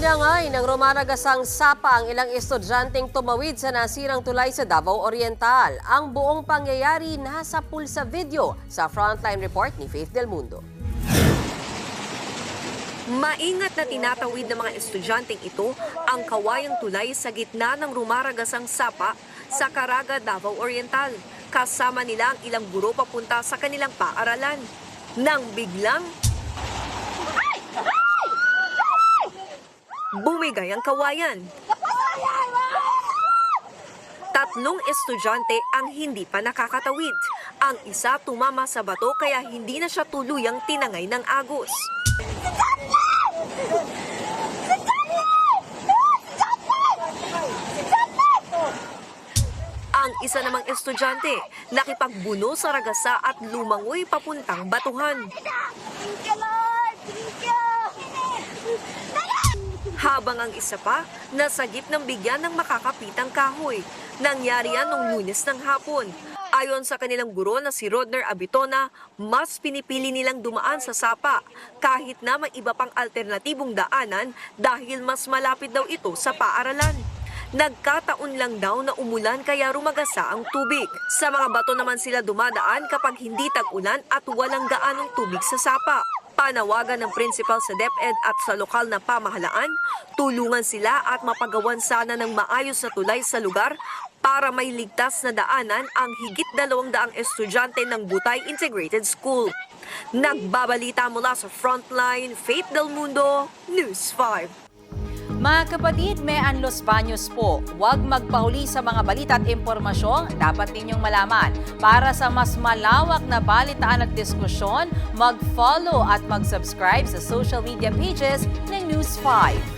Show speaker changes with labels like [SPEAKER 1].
[SPEAKER 1] Tinangay ng rumaragasang sapa ang ilang estudyanteng tumawid sa nasirang tulay sa Davao Oriental. Ang buong pangyayari nasa pulsa video sa Frontline Report ni Faith Del Mundo.
[SPEAKER 2] Maingat na tinatawid ng mga estudyanteng ito ang kawayang tulay sa gitna ng rumaragasang sapa sa Caraga, Davao Oriental. Kasama nila ang ilang guro papunta sa kanilang paaralan. Nang biglang bumigay ang kawayan. Tatlong estudyante ang hindi pa nakakatawid. Ang isa tumama sa bato kaya hindi na siya tuluyang tinangay ng agos. Ang isa namang estudyante nakipagbuno sa ragasa at lumangoy papuntang batuhan. Habang ang isa pa, nasagip ng bigyan ng makakapitang kahoy. Nangyari yan noong Lunes ng hapon. Ayon sa kanilang guro na si Rodner Abitona, mas pinipili nilang dumaan sa sapa kahit na may iba pang alternatibong daanan dahil mas malapit daw ito sa paaralan. Nagkataon lang daw na umulan kaya rumagasa ang tubig. Sa mga bato naman sila dumadaan kapag hindi tag-ulan at walang gaanong tubig sa sapa. Panawagan ng principal sa DepEd at sa lokal na pamahalaan, tulungan sila at mapagawan sana ng maayos na tulay sa lugar para may ligtas na daanan ang higit 200 estudyante ng Butay Integrated School. Nagbabalita mula sa Frontline, Faith Del Mundo, News 5.
[SPEAKER 3] Mga kapatid, may Los Baños po. Huwag magpahuli sa mga balita at impormasyong dapat ninyong malaman. Para sa mas malawak na balitaan at diskusyon, mag-follow at mag-subscribe sa social media pages ng News 5.